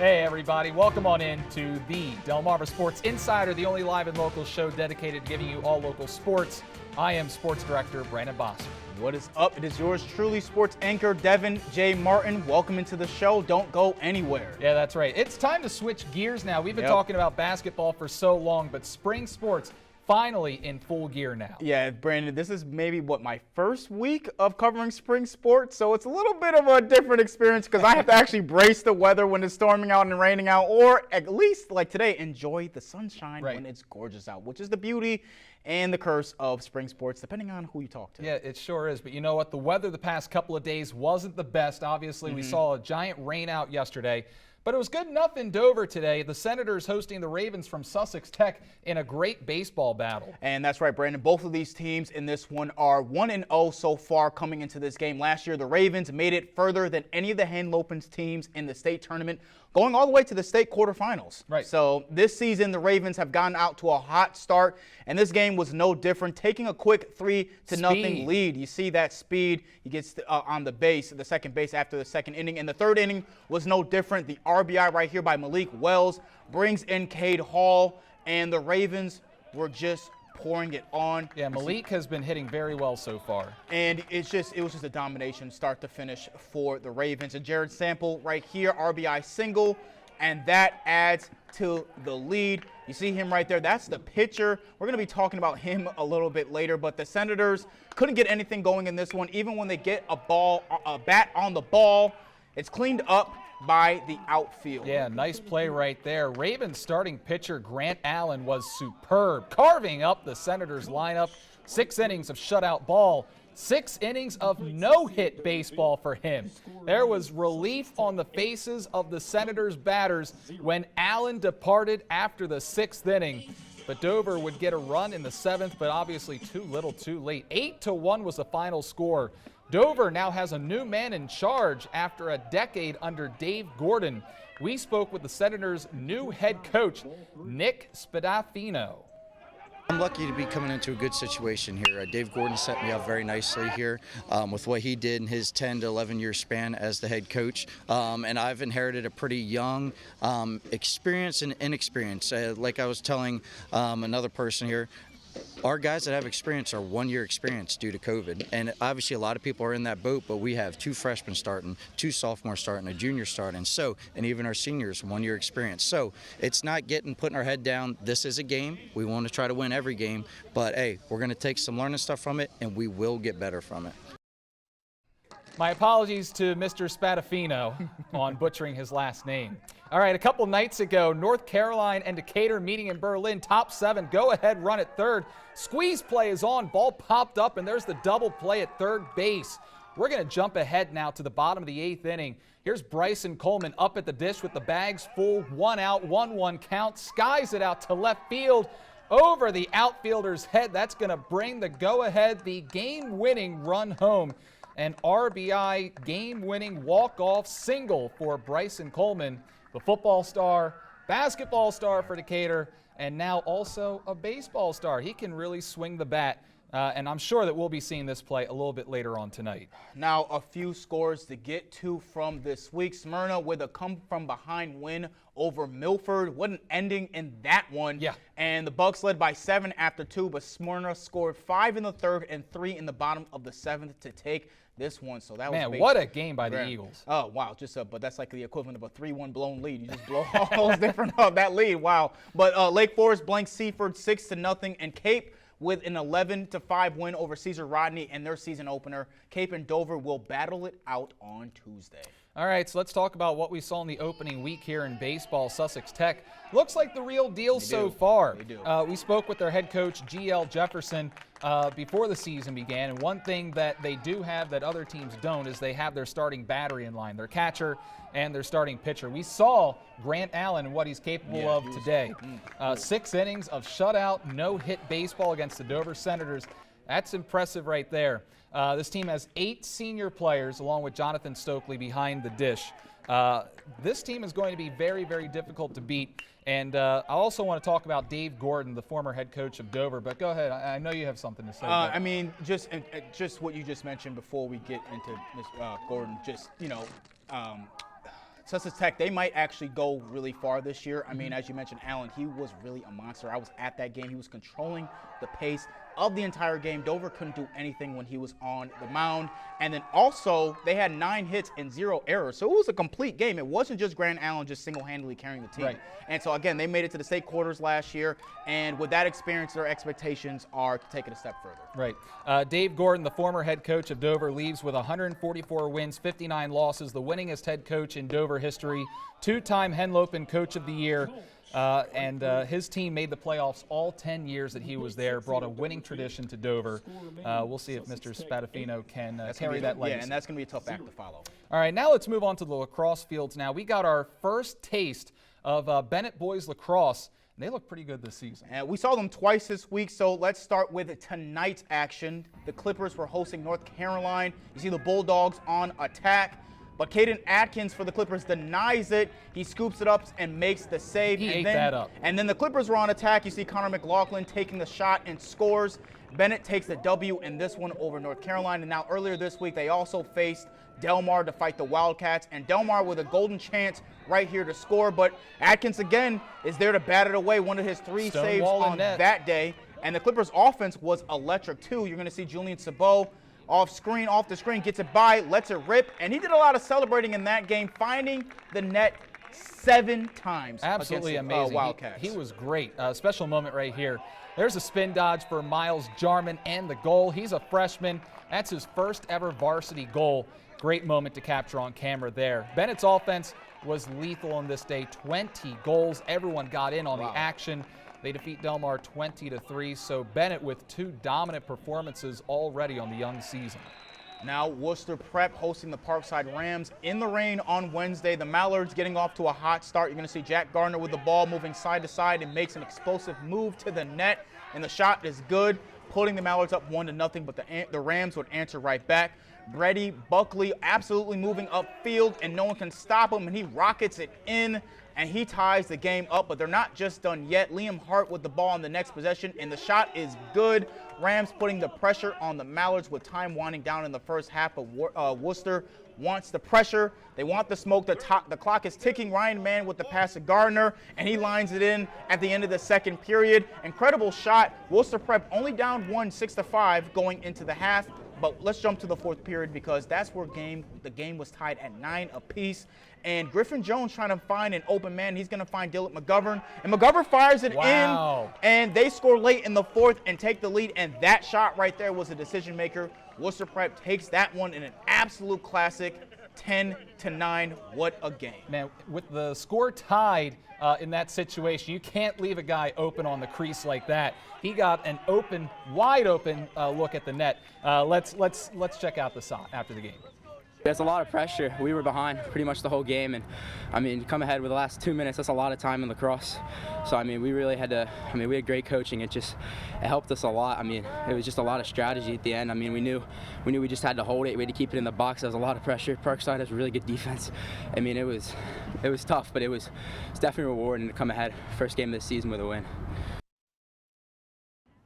Hey everybody, welcome on in to the Delmarva Sports Insider, the only live and local show dedicated to giving you all local sports. I am Sports Director Brandon Bosser. What is up? It is yours truly, sports anchor Devin J. Martin. Welcome into the show. Don't go anywhere. Yeah, that's right. It's time to switch gears now. We've been talking about basketball for so long, but spring sports finally in full gear now. Yeah, Brandon, this is maybe my first week of covering spring sports, so it's a little bit of a different experience because I have to actually brace the weather when it's storming out and raining out, or at least like today, enjoy the sunshine when it's gorgeous out, which is the beauty and the curse of spring sports, depending on who you talk to. Yeah, it sure is. But you know what? The weather the past couple of days wasn't the best. Obviously, we saw a giant rain out yesterday. But it was good enough in Dover today. The Senators hosting the Ravens from Sussex Tech in a great baseball battle. And that's right, Brandon. Both of these teams in this one are 1-0 so far coming into this game. Last year, the Ravens made it further than any of the Henlopens teams in the state tournament, going all the way to the state quarterfinals. Right. So this season, the Ravens have gotten out to a hot start, and this game was no different, taking a quick 3-0 lead. You see that speed. He gets on the base, the second base after the second inning, and the third inning was no different. The RBI right here by Malik Wells brings in Cade Hall, and the Ravens were just pouring it on. Yeah, Malik has been hitting very well so far. And it was just a domination start to finish for the Ravens. And Jared Sample right here, RBI single, and that adds to the lead. You see him right there. That's the pitcher. We're going to be talking about him a little bit later, but the Senators couldn't get anything going in this one. Even when they get a bat on the ball, it's cleaned up by the outfield. Yeah, nice play right there. Ravens starting pitcher Grant Allen was superb, carving up the Senators lineup. 6 innings of shutout ball, 6 innings of no-hit baseball for him. There was relief on the faces of the Senators batters when Allen departed after the 6th inning. But Dover would get a run in the 7th, but obviously too little too late. 8-1 was the final score. Dover now has a new man in charge after a decade under Dave Gordon. We spoke with the Senators' new head coach, Nick Spadafino. I'm lucky to be coming into a good situation here. Dave Gordon set me up very nicely here with what he did in his 10 to 11 year span as the head coach. And I've inherited a pretty young experience and inexperience. Like I was telling another person here, our guys that have experience are 1 year experience due to COVID. And obviously a lot of people are in that boat, but we have 2 freshmen starting, 2 sophomores starting, a junior starting, and even our seniors 1 year experience. So it's not putting our head down. This is a game. We want to try to win every game, but hey, we're going to take some learning stuff from it and we will get better from it. My apologies to Mr. Spadafino on butchering his last name. All right, a couple nights ago, North Carolina and Decatur meeting in Berlin, top 7, go-ahead run at third. Squeeze play is on, ball popped up, and there's the double play at third base. We're going to jump ahead now to the bottom of the 8th inning. Here's Bryson Coleman up at the dish with the bags full, 1 out, 1-1 count, skies it out to left field. Over the outfielder's head, that's going to bring the go-ahead, the game-winning run home. An RBI game-winning walk-off single for Bryson Coleman, the football star, basketball star for Decatur, and now also a baseball star. He can really swing the bat, and I'm sure that we'll be seeing this play a little bit later on tonight. Now, a few scores to get to from this week. Smyrna with a come-from-behind win over Milford. What an ending in that one. Yeah. And the Bucks led by 7 after 2, but Smyrna scored 5 in the 3rd and 3 in the bottom of the 7th to take this one. So that was man, what a game by the Eagles. Oh, wow. But that's like the equivalent of a 3-1 blown lead. You just blow all those different that lead. Wow. But Lake Forest blanks Seaford 6-0, and Cape with an 11-5 win over Cesar Rodney in their season opener. Cape and Dover will battle it out on Tuesday. All right, so let's talk about what we saw in the opening week here in baseball. Sussex Tech looks like the real deal so far. They do. We spoke with their head coach, G.L. Jefferson, before the season began, and one thing that they do have that other teams don't is they have their starting battery in line, their catcher and their starting pitcher. We saw Grant Allen and what he's capable of today. 6 innings of shutout, no-hit baseball against the Dover Senators. That's impressive right there. This team has 8 senior players, along with Jonathan Stokely behind the dish. This team is going to be very, very difficult to beat. And I also want to talk about Dave Gordon, the former head coach of Dover. But go ahead. I know you have something to say. I mean, just what you just mentioned before we get into Miss Gordon. Sussex Tech, they might actually go really far this year. I mean, as you mentioned, Allen, he was really a monster. I was at that game. He was controlling the pace of the entire game. Dover couldn't do anything when he was on the mound. And then also, they had 9 hits and 0 errors. So it was a complete game. It wasn't just Grant Allen just single-handedly carrying the team. Right. And so, again, they made it to the state quarters last year. And with that experience, their expectations are to take it a step further. Right. Dave Gordon, the former head coach of Dover, leaves with 144 wins, 59 losses, the winningest head coach in Dover history, 2-time Henlopen Coach of the Year. And his team made the playoffs all 10 years that he was there, brought a winning tradition to Dover. We'll see if Mr. Spadafino can carry that legacy. Yeah, and that's going to be a tough act to follow. All right, now let's move on to the lacrosse fields now. We got our first taste of Bennett boys lacrosse, and they look pretty good this season. And we saw them twice this week, so let's start with tonight's action. The Clippers were hosting North Carolina. You see the Bulldogs on attack. But Caden Atkins for the Clippers denies it. He scoops it up and makes the save. He ate that up. And then the Clippers were on attack. You see Connor McLaughlin taking the shot and scores. Bennett takes the W in this one over North Carolina. And now earlier this week, they also faced Delmar to fight the Wildcats. And Delmar with a golden chance right here to score. But Atkins, again, is there to bat it away. One of his 3 saves on that day. And the Clippers' offense was electric, too. You're going to see Julian Sabot off the screen, gets it by, lets it rip, and he did a lot of celebrating in that game, finding the net 7 times. Absolutely against amazing. Wildcats. He was great. Special moment right here. There's a spin dodge for Miles Jarman and the goal. He's a freshman. That's his first ever varsity goal. Great moment to capture on camera there. Bennett's offense was lethal on this day. 20 goals. Everyone got in on the action. They defeat Delmar 20-3, so Bennett with 2 dominant performances already on the young season. Now Worcester Prep hosting the Parkside Rams in the rain on Wednesday. The Mallards getting off to a hot start. You're going to see Jack Gardner with the ball moving side to side and makes an explosive move to the net, and the shot is good, putting the Mallards up 1-0, but the Rams would answer right back. Brady Buckley absolutely moving upfield, and no one can stop him, and he rockets it in, and he ties the game up, but they're not just done yet. Liam Hart with the ball on the next possession, and the shot is good. Rams putting the pressure on the Mallards with time winding down in the first half. Of Worcester wants the pressure. They want the smoke. The clock is ticking. Ryan Mann with the pass to Gardner, and he lines it in at the end of the second period. Incredible shot. Worcester Prep only down 1, 6-5 going into the half. But let's jump to the 4th period because that's where the game was tied at 9 apiece. And Griffin Jones trying to find an open man. He's going to find Dylan McGovern. And McGovern fires it in. And they score late in the 4th and take the lead. And that shot right there was a decision maker. Worcester Prep takes that one in an absolute classic. 10-9. What a game. Man, with the score tied in that situation, you can't leave a guy open on the crease like that. He got an open, wide open look at the net. Let's check out the shot after the game. There's a lot of pressure. We were behind pretty much the whole game, and I mean, to come ahead with the last 2 minutes, that's a lot of time in lacrosse. So I mean, we really had to. I mean, we had great coaching. It helped us a lot. I mean, it was just a lot of strategy at the end. I mean, we knew we just had to hold it. We had to keep it in the box. There was a lot of pressure. Parkside has really good defense. I mean, it was tough, but it's definitely rewarding to come ahead first game of the season with a win.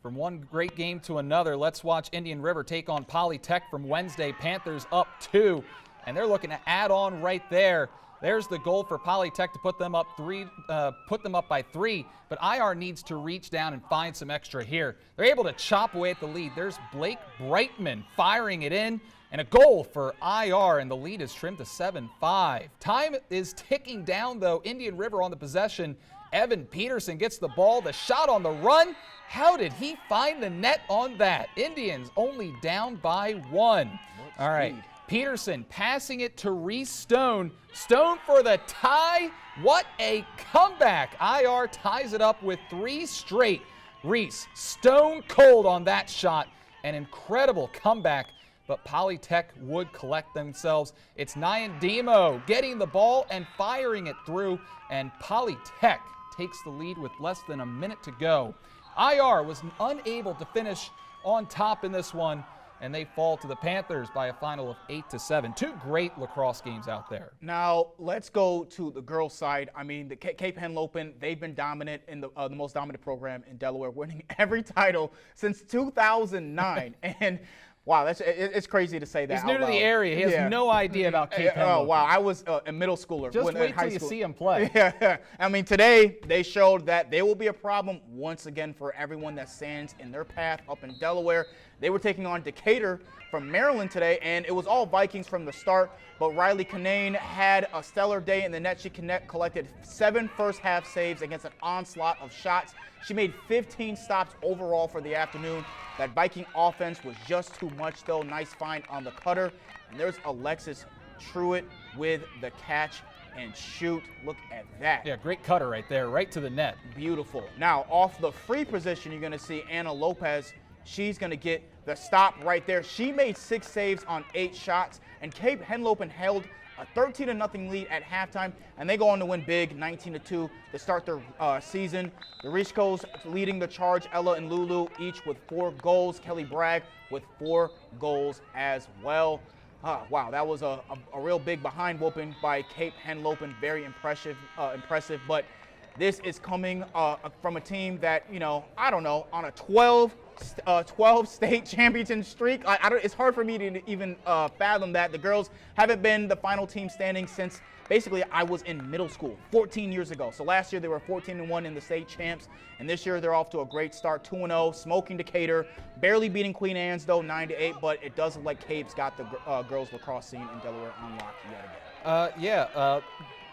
From one great game to another, let's watch Indian River take on Polytech from Wednesday. Panthers up 2, and they're looking to add on right there. There's the goal for Polytech to put them up by 3, but IR needs to reach down and find some extra here. They're able to chop away at the lead. There's Blake Brightman firing it in, and a goal for IR, and the lead is trimmed to 7-5. Time is ticking down, though. Indian River on the possession. Evan Peterson gets the ball, the shot on the run. How did he find the net on that? Indians only down by 1. All right, Peterson passing it to Reese Stone. Stone for the tie. What a comeback. IR ties it up with 3 straight. Reese, stone cold on that shot. An incredible comeback, but Polytech would collect themselves. It's Nyan Demo getting the ball and firing it through, and Polytech takes the lead with less than a minute to go. IR was unable to finish on top in this one, and they fall to the Panthers by a final of 8-7. 2 great lacrosse games out there. Now, let's go to the girls' side. I mean, the Cape Henlopen, they've been dominant in the most dominant program in Delaware, winning every title since 2009. And Wow, it's crazy to say that. He's new to the area. He has no idea about Cape Henlopen. Oh, wow. I was a middle schooler. Just when, wait in high till you school. see him play. Yeah. I mean, today they showed that they will be a problem once again for everyone that stands in their path up in Delaware. They were taking on Decatur from Maryland today, and it was all Vikings from the start. But Riley Kinane had a stellar day in the net. She collected 7 first-half saves against an onslaught of shots. She made 15 stops overall for the afternoon. That Viking offense was just too much, though. Nice find on the cutter. And there's Alexis Truitt with the catch and shoot. Look at that. Yeah, great cutter right there, right to the net. Beautiful. Now, off the free position, you're going to see Anna Lopez. She's going to get the stop right there. She made 6 saves on 8 shots, and Cape Henlopen held a 13-0 lead at halftime, and they go on to win big, 19-2 to start their season. The Richkos leading the charge, Ella and Lulu each with 4 goals. Kelly Bragg with 4 goals as well. Wow, that was a real big behind whooping by Cape Henlopen. Very impressive. But this is coming from a team that, I don't know, on a 12 state championship streak. It's hard for me to even fathom that. The girls haven't been the final team standing since basically I was in middle school 14 years ago. So last year they were 14-1 in the state champs, and this year they're off to a great start, 2-0, smoking Decatur, barely beating Queen Anne's though, 9-8. But it does look like Cape's got the girls lacrosse scene in Delaware on lock yet again.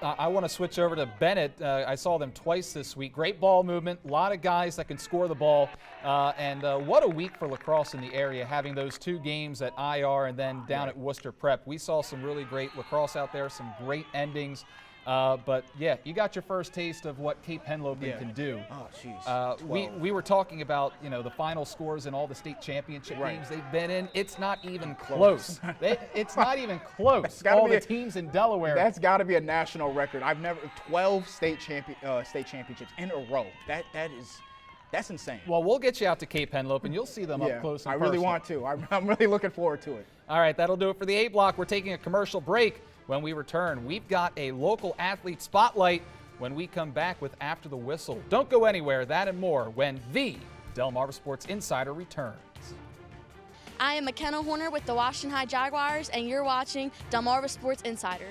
I want to switch over to Bennett. I saw them twice this week. Great ball movement, a lot of guys that can score the ball. And what a week for lacrosse in the area, having those 2 games at IR and then down at Worcester Prep. We saw some really great lacrosse out there, some great endings. But yeah, you got your first taste of what Cape Henlopen can do. Oh, jeez. We were talking about the final scores in all the state championship games they've been in. It's not even close. It's not even close. All the teams in Delaware. That's got to be a national record. I've never 12 state championships in a row. That's insane. Well, we'll get you out to Cape Henlopen. You'll see them up close and I really personal. want to. I'm really looking forward to it. All right, that'll do it for the A block. We're taking a commercial break. When we return, we've got a local athlete spotlight when we come back with After the Whistle. Don't go anywhere, that and more, when the Delmarva Sports Insider returns. I am McKenna Horner with the Washington High Jaguars, and you're watching Delmarva Sports Insider.